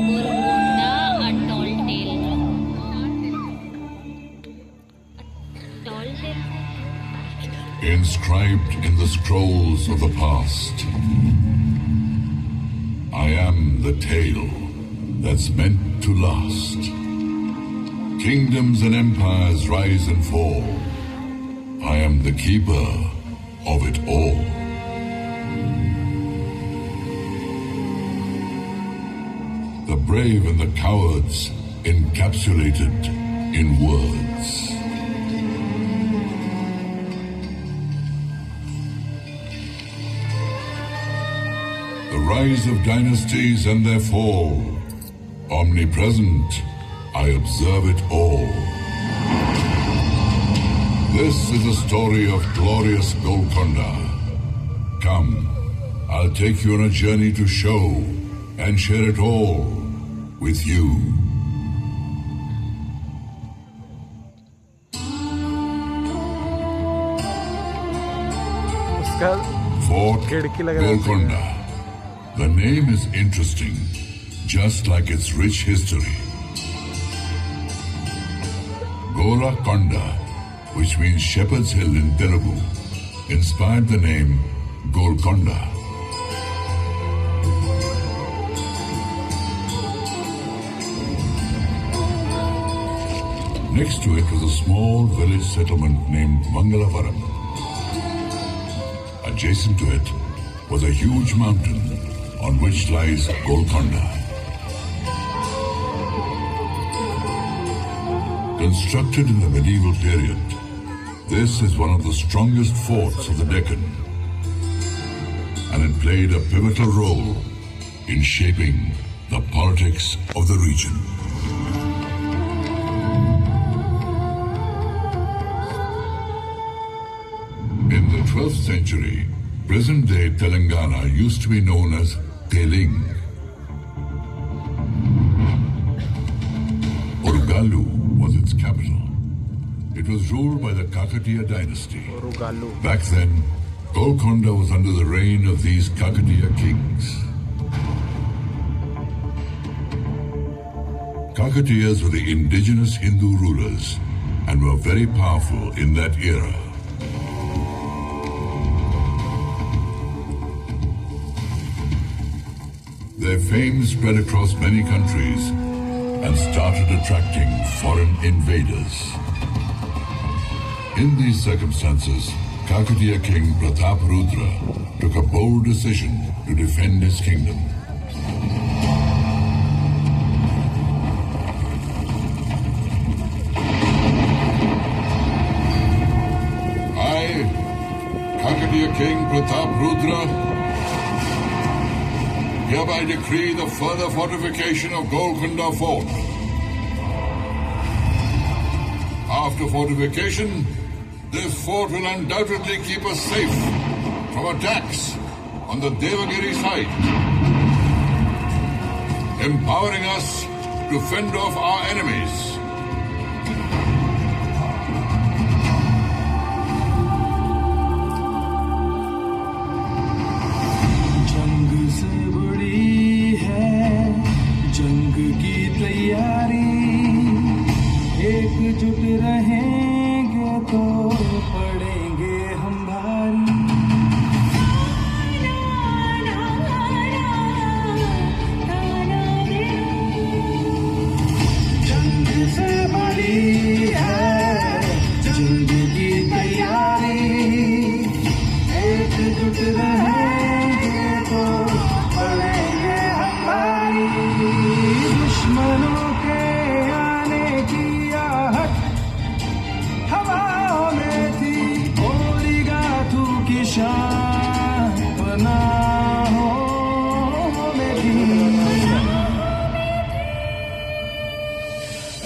Golconda, a tall tale. Tall tale. Inscribed in the scrolls of the past, I am the tale that's meant to last. Kingdoms and empires rise and fall. I am the keeper of it all. The brave and the cowards encapsulated in words. The rise of dynasties and their fall. Omnipresent, I observe it all. This is a story of glorious Golconda. Come, I'll take you on a journey to show and share it all with you. Fort Golconda. The name is interesting, just like its rich history. Golconda, which means Shepherd's Hill in Telugu, inspired the name Golconda. Next to it was a small village settlement named Mangalavaram. Adjacent to it was a huge mountain on which lies Golconda. Constructed in the medieval period, this is one of the strongest forts of the Deccan, and it played a pivotal role in shaping the politics of the region. In the 12th century, present-day Telangana used to be known as Teling. Orugalu was its capital. It was ruled by the Kakatiya dynasty. Back then, Golconda was under the reign of these Kakatiya kings. Kakatiyas were the indigenous Hindu rulers and were very powerful in that era. Their fame spread across many countries and started attracting foreign invaders. In these circumstances, Kakatiya king Pratap Rudra took a bold decision to defend his kingdom. I, Kakatiya king Pratap Rudra, hereby decree the further fortification of Golconda Fort. After fortification, this fort will undoubtedly keep us safe from attacks on the Devagiri side, empowering us to fend off our enemies. एकजुट रहेंगे तो पड़ेंगे हम भारी। जंग से बड़ी है जंग की तैयारी, एकजुट रहेंगे तो पड़ेंगे हम भारी। दुश्मनों के आने की हवाओं में थी, ओरी गाथू की शान पनाहों में थी।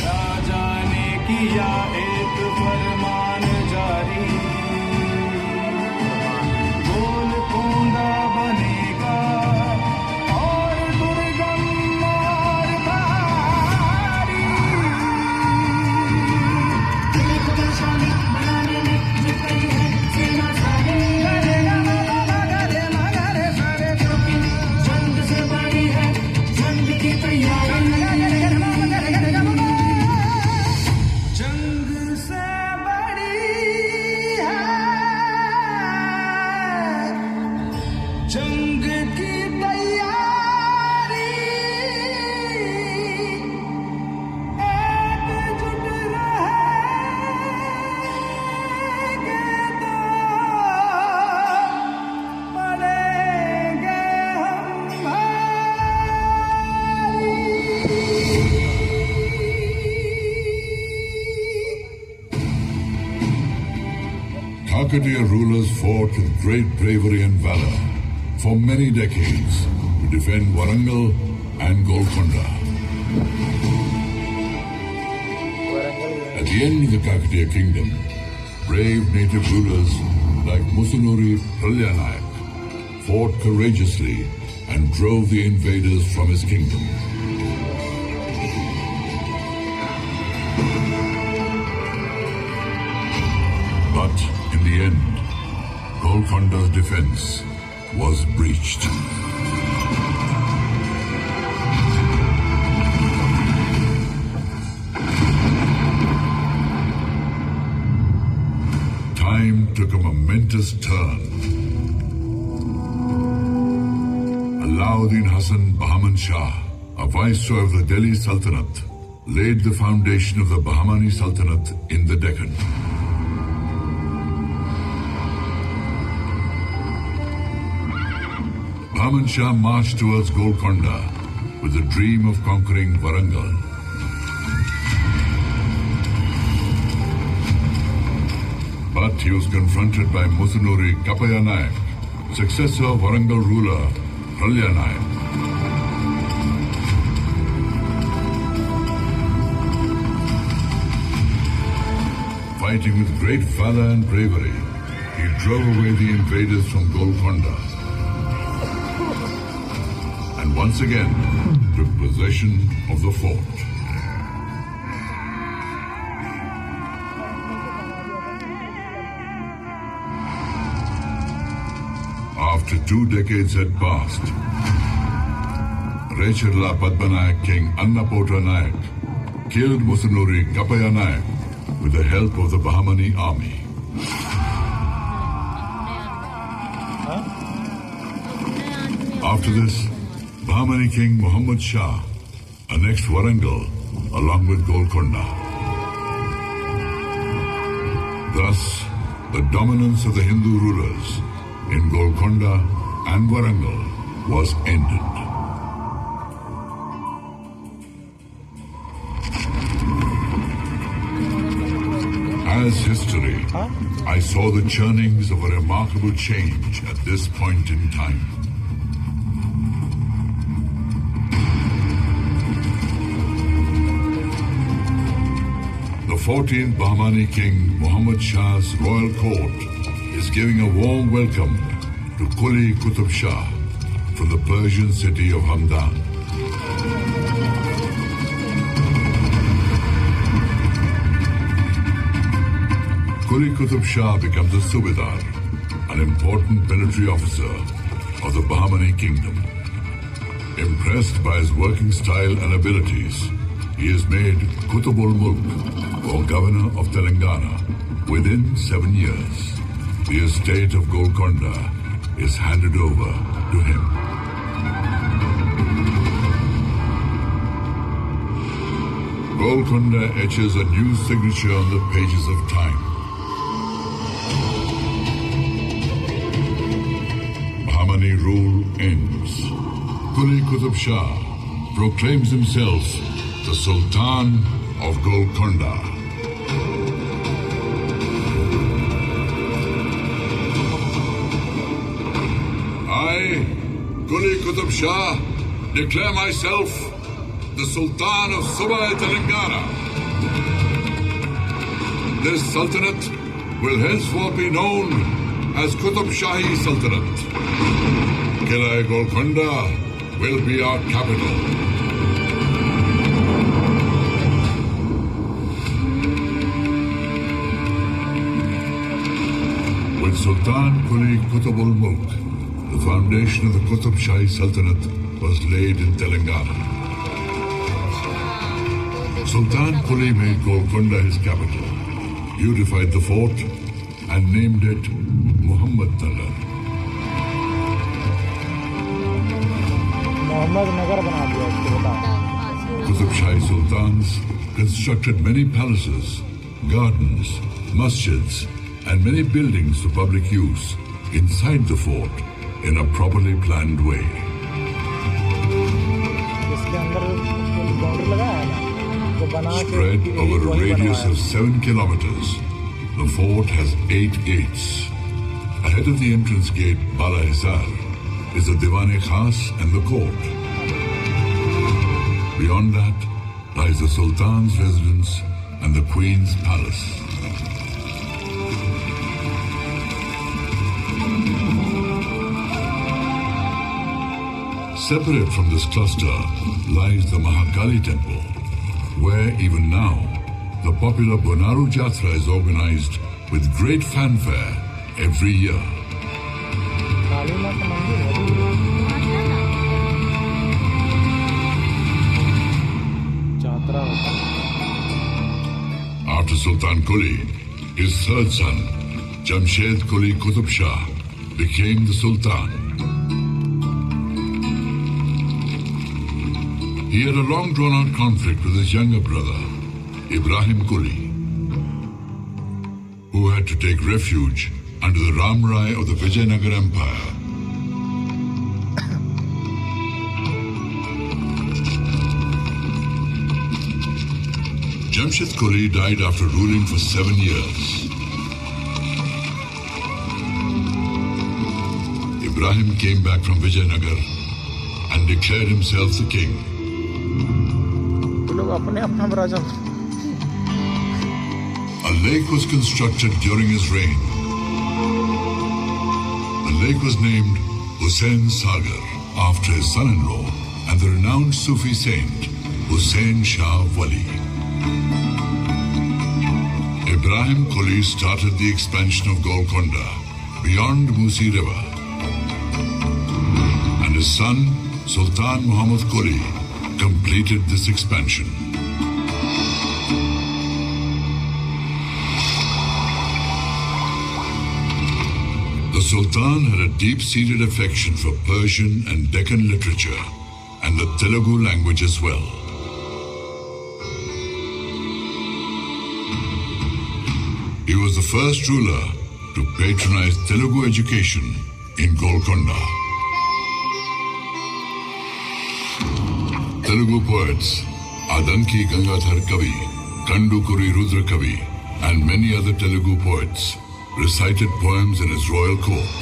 राजा ने किया एक फरमान जारी, गोलकोंडा बनेगा और दुर्गम और भारी। बनाने में जितनी है सेना सारी, करेगा Kakatiya rulers fought with great bravery and valor for many decades to defend Warangal and Golconda. At the end of the Kakatiya kingdom, brave native rulers like Musunuri Pralyanayak fought courageously and drove the invaders from his kingdom. But in the end, Golconda's defense was breached. Time took a momentous turn. Alauddin Hassan Bahman Shah, a viceroy of the Delhi Sultanate, laid the foundation of the Bahmani Sultanate in the Deccan. Bahman Shah marched towards Golconda with the dream of conquering Warangal. But he was confronted by Musunuri Kapayanayak, successor of Warangal ruler Pralyanayak. Fighting with great valor and bravery, he drove away the invaders from Golconda and once again took possession of the fort. After 2 decades had passed, Rechirla Padmanayak King Annapota Nayak killed Musunuri Kapayanayak with the help of the Bahmani army. After this, Bahmani King Muhammad Shah annexed Warangal along with Golconda. Thus, the dominance of the Hindu rulers in Golconda and Warangal was ended. As history, I saw the churnings of a remarkable change at this point in time. The 14th Bahmani King Muhammad Shah's royal court is giving a warm welcome to Quli Qutb Shah from the Persian city of Hamdan. Quli Qutb Shah becomes a Subedar, an important military officer of the Bahmani kingdom. Impressed by his working style and abilities, he is made Qutbul Mulk, or governor of Telangana, within 7 years. The estate of Golconda is handed over to him. Golconda etches a new signature on the pages of time. Bahmani rule ends. Quli Qutb Shah proclaims himself the Sultan of Golconda. I, Quli Qutb Shah, declare myself the Sultan of Subai Telangana. This Sultanate will henceforth be known as Qutb Shahi Sultanate. Qila'e Golconda will be our capital. With Sultan Quli Qutbul Mulk, the foundation of the Qutb Shahi Sultanate was laid in Telangana. Sultan Quli made Golconda his capital, beautified the fort, and named it Muhammad Nagar. Qutb Shahi Sultans constructed many palaces, gardens, masjids, and many buildings for public use inside the fort in a properly planned way. Spread over a radius of 7 kilometers, The fort has 8 gates. Ahead of the entrance gate, Bala Hisar, is the Diwan-e-Khas and the court. Beyond that lies the Sultan's residence and the Queen's palace. Separate from this cluster lies the Mahakali temple, where even now the popular Bonaru Jatra is organized with great fanfare every year. After Sultan Quli, his third son, Jamshed Quli Qutub Shah, became the Sultan. He had a long drawn-out conflict with his younger brother, Ibrahim Quli, who had to take refuge under the Ram Rai of the Vijayanagar Empire. Jamshed Quli died after ruling for 7 years. Ibrahim came back from Vijayanagar and declared himself the king. A lake was constructed during his reign. The lake was named Hussain Sagar after his son-in-law and the renowned Sufi saint Hussain Shah Wali. Ibrahim Quli started the expansion of Golconda beyond Musi River, and his son Sultan Muhammad Quli completed this expansion. The Sultan had a deep-seated affection for Persian and Deccan literature and the Telugu language as well. He was the first ruler to patronize Telugu education in Golconda. Telugu poets Adanki Gangadhar Kavi, Kandukuri Rudra Kavi, and many other Telugu poets recited poems in his royal court.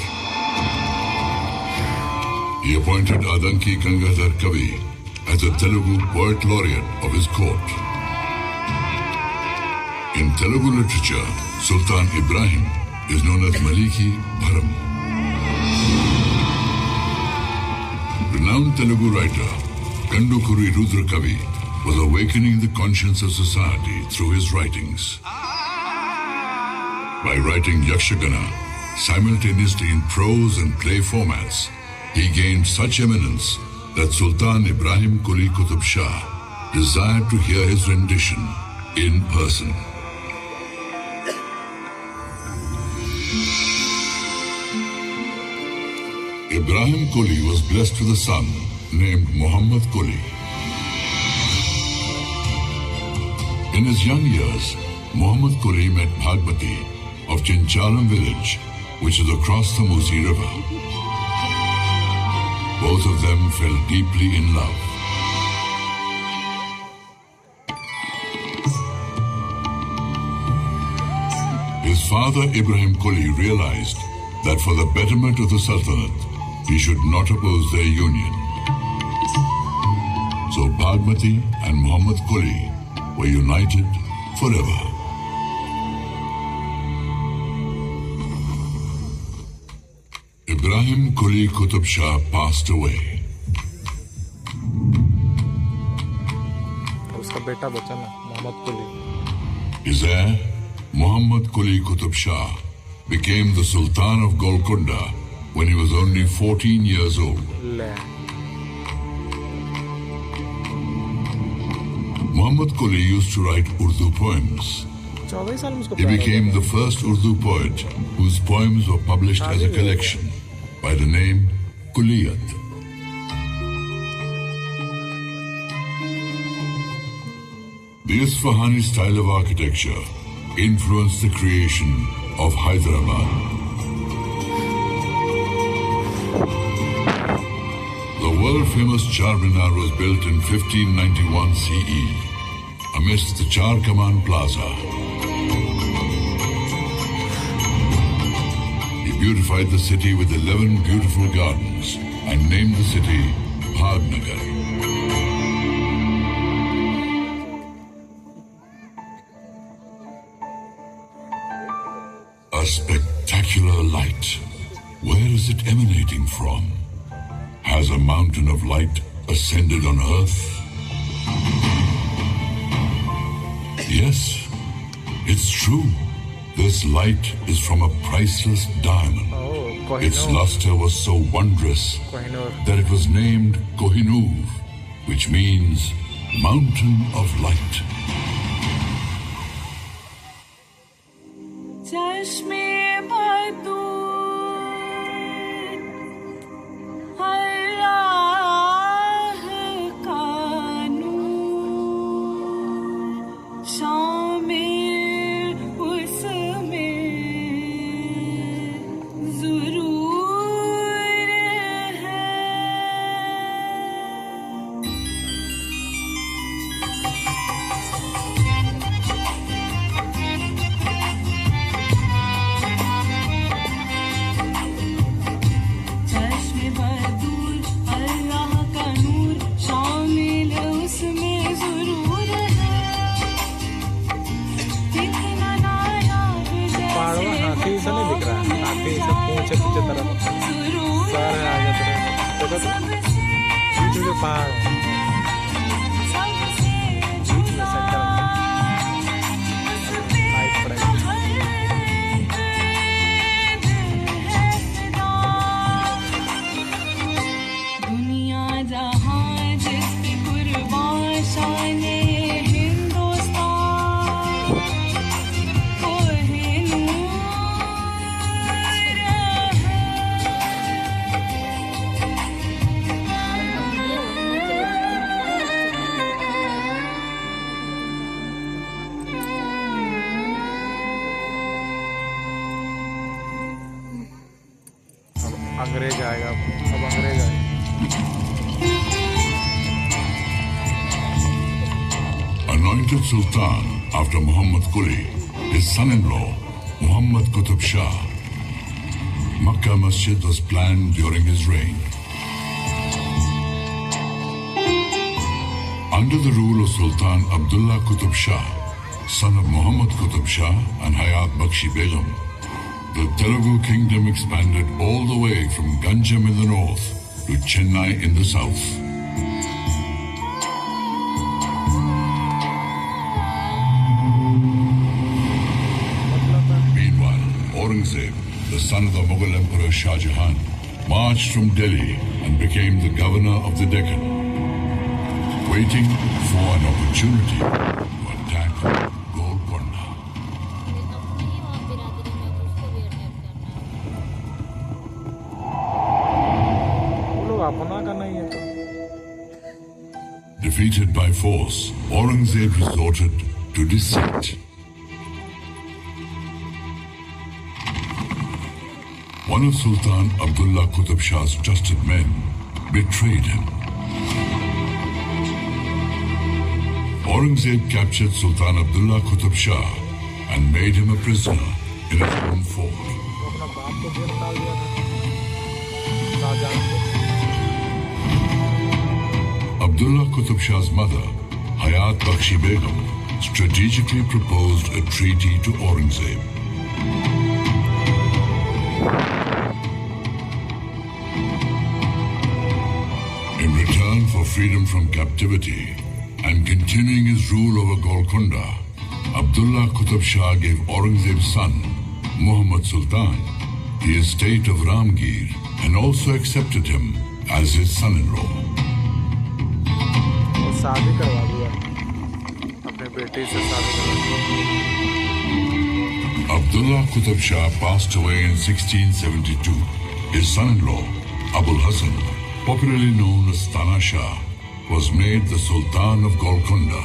He appointed Adanki Gangadhar Kavi as the Telugu poet laureate of his court. In Telugu literature, Sultan Ibrahim is known as Maliki Bharam. Renowned Telugu writer Kandukuri Rudra Kavi was awakening the conscience of society through his writings. By writing Yakshagana simultaneously in prose and play formats, he gained such eminence that Sultan Ibrahim Quli Qutub Shah desired to hear his rendition in person. Ibrahim Quli was blessed with a son named Muhammad Quli. In his young years, Muhammad Quli met Bhagmati of Chinchalam village, which is across the Musi River. Both of them fell deeply in love. His father Ibrahim Quli realized that for the betterment of the Sultanate, he should not oppose their union. So Bhagmati and Muhammad Quli were united forever. Ibrahim Quli Qutub Shah passed away. उसका बेटा बचा ना मोहम्मद कुली. His heir, Muhammad Quli Qutub Shah, became the Sultan of Golconda when he was only 14 years old. Muhammad Quli used to write Urdu poems. He became the first Urdu poet whose poems were published as a collection by the name Kuliyat. The Isfahani style of architecture influenced the creation of Hyderabad. The world-famous Charminar was built in 1591 CE amidst the Char Kaman Plaza. beautified the city with 11 beautiful gardens and named the city Bhagnagar. A spectacular light. Where is it emanating from? Has a mountain of light ascended on earth? Yes, it's true. This light is from a priceless diamond. Oh, Its Kohinoor. luster was so wondrous Kohinoor. that it was named Kohinoor, which means Mountain of Light. चश्मे बदू अल्लाह का नूर शामिल उसमें ज़रूर है. चश्मे बदूर अल्लाह का नूर शामिल उसमें ज़रूर है. कितना नायाब पहाड़ों में हाथी जैसे सा नहीं दिख रहा है, हाथी सब पूंछ है पीछे तरफ, ज़रूर सर है आगे तरफ, देखो तो बीच में जो पहाड़ है, सबसे बीच में सेंटर में लाइट पड़ेगी. दुनिया जहां जिसकी कुर्बान शाने हिंदुस्तान कोहिनूर है. अब अंग्रेज आएगा, अब अंग्रेज आएगा. Anointed Sultan after Muhammad Quli, his son-in-law, Muhammad Qutb Shah. Makkah Masjid was planned during his reign. Under the rule of Sultan Abdullah Qutb Shah, son of Muhammad Qutb Shah and Hayat Bakshi Begum, the Telugu kingdom expanded all the way from Ganjam in the north to Chennai in the south. Meanwhile, Aurangzeb, the son of the Mughal Emperor Shah Jahan, marched from Delhi and became the governor of the Deccan, waiting for an opportunity to attack Golconda. वो लोग अपना का नहीं है तो. Defeated by force, Aurangzeb resorted to deceit. One of Sultan Abdullah Qutb Shah's trusted men betrayed him. Aurangzeb captured Sultan Abdullah Qutb Shah and made him a prisoner in his own fort. वो अपना बाप को jail डाल दिया था, शाहजहां को. Abdullah Qutb Shah's mother, Hayat Bakshi Begum, strategically proposed a treaty to Aurangzeb. In return for freedom from captivity and continuing his rule over Golconda, Abdullah Qutb Shah gave Aurangzeb's son, Muhammad Sultan, the estate of Ramgir and also accepted him as his son-in-law. वो शादी करवा दिया, अपने बेटे से शादी करवा दिया. Abdullah Qutb Shah passed away in 1672. His son-in-law, Abul Hassan, popularly known as Tana Shah, was made the Sultan of Golconda.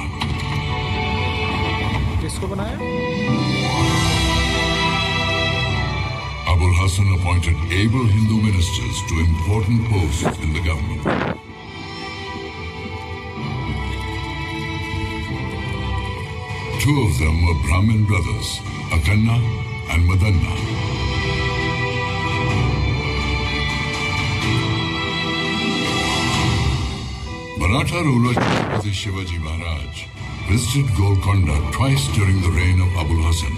किसको बनाया? Abul Hassan appointed able Hindu ministers to important posts in the government. Two of them were Brahmin brothers, Akanna and Madanna. Maratha ruler Chhatrapati Shivaji Maharaj visited Golconda twice during the reign of Abul Hasan.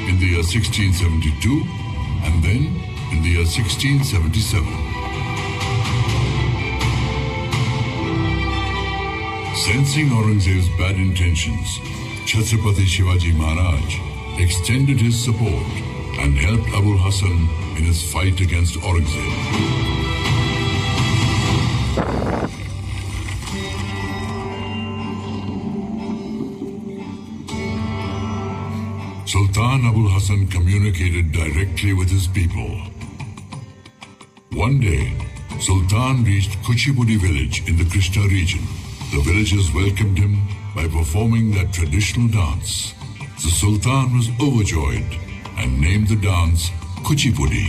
In the year 1672 and then in the year 1677. Sensing Aurangzeb's bad intentions, Chhatrapati Shivaji Maharaj extended his support and helped Abul Hasan in his fight against Aurangzeb. Sultan Abul Hasan communicated directly with his people. One day, Sultan reached Kuchipudi village in the Krishna region. The villagers welcomed him by performing their traditional dance. The Sultan was overjoyed and named the dance Kuchipudi.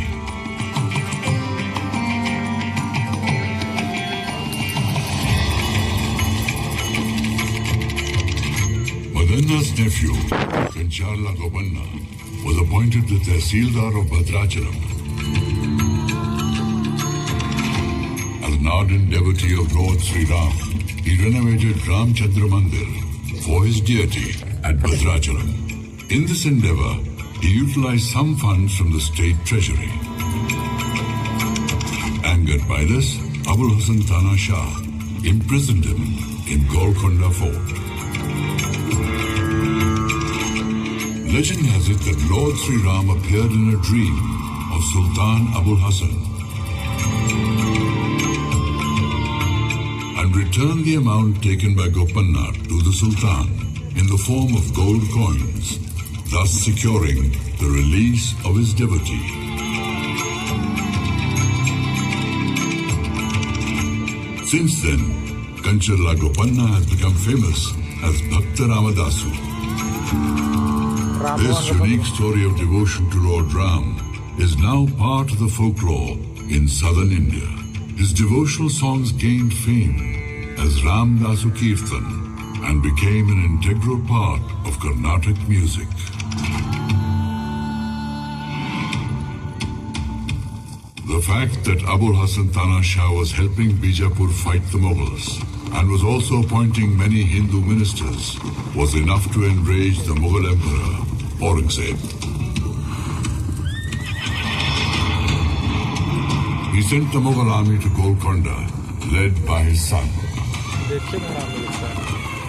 Madanna's nephew, Kancharla Golconda, was appointed the Tehsildar of Bhadrachalam. As an ardent devotee of Lord Sri Ram, he renovated Ramchandra Mandir for his deity at Bhadrachalam. In this endeavor, he utilized some funds from the state treasury. Angered by this, Abul Hasan Tana Shah imprisoned him in Golconda fort. Legend has it that Lord Sri Ram appeared in a dream of Sultan Abul Hasan and returned the amount taken by Golconda to the Sultan in the form of gold coins, thus securing the release of his devotee. Since then, Kancharla Golconda has become famous as Bhakta Ramadasu. This unique story of devotion to Lord Ram is now part of the folklore in southern India. His devotional songs gained fame as Ramdasu Kirtan and became an integral part of Carnatic music. The fact that Abul Hasan Tana Shah was helping Bijapur fight the Mughals and was also appointing many Hindu ministers was enough to enrage the Mughal Emperor Aurangzeb. He sent the Mughal army to Golconda, led by his son.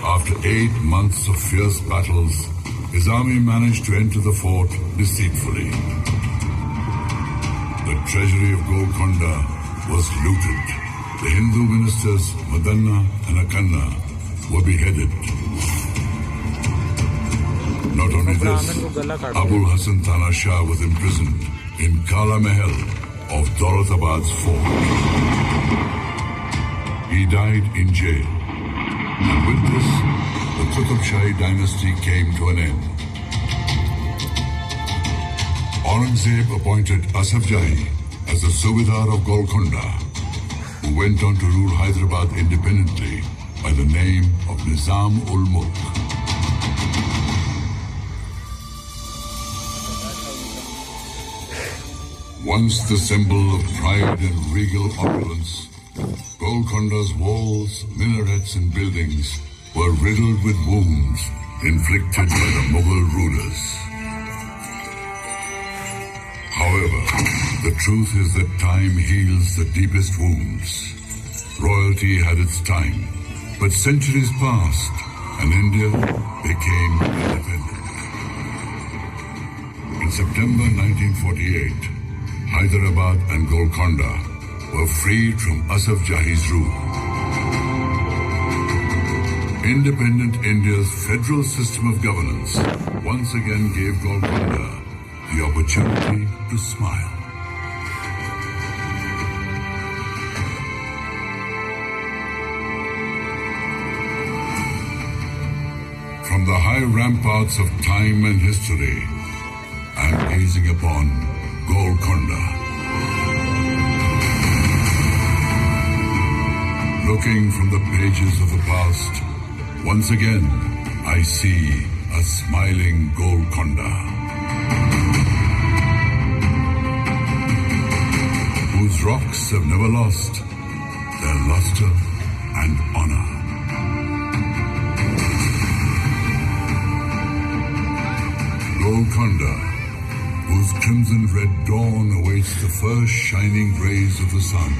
After 8 months of fierce battles, his army managed to enter the fort deceitfully. The treasury of Golconda was looted. The Hindu ministers Madanna and Akanna were beheaded. Not only this, Abul Hasan Tana Shah was imprisoned in Kala Mahal of Daulatabad's fort. He died in jail. And with this, the Qutb Shahi dynasty came to an end. Aurangzeb appointed Asaf Jahi as the Subedar of Golconda, who went on to rule Hyderabad independently by the name of Nizam-ul-Mulk. Once the symbol of pride and regal opulence, Golconda's walls, minarets and buildings were riddled with wounds inflicted by the Mughal rulers. However, the truth is that time heals the deepest wounds. Royalty had its time, but centuries passed and India became independent. In September 1948, Hyderabad and Golconda were freed from Asaf Jahi's rule. Independent India's federal system of governance once again gave Golconda the opportunity to smile. From the high ramparts of time and history, I'm gazing upon Golconda. Looking from the pages of the past, once again I see a smiling Golconda. relics have never lost their luster and honor. Golconda, whose crimson red dawn awaits the first shining rays of the sun,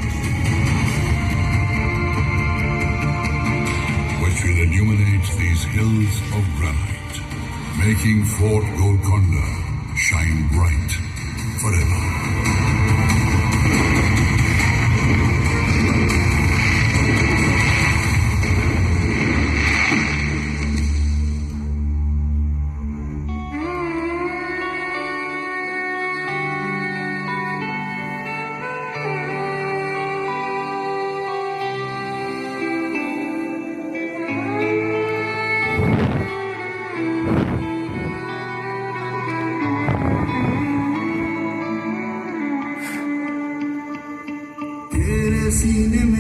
which will illuminate these hills of granite, making Fort Golconda shine bright forever. तेरे सीने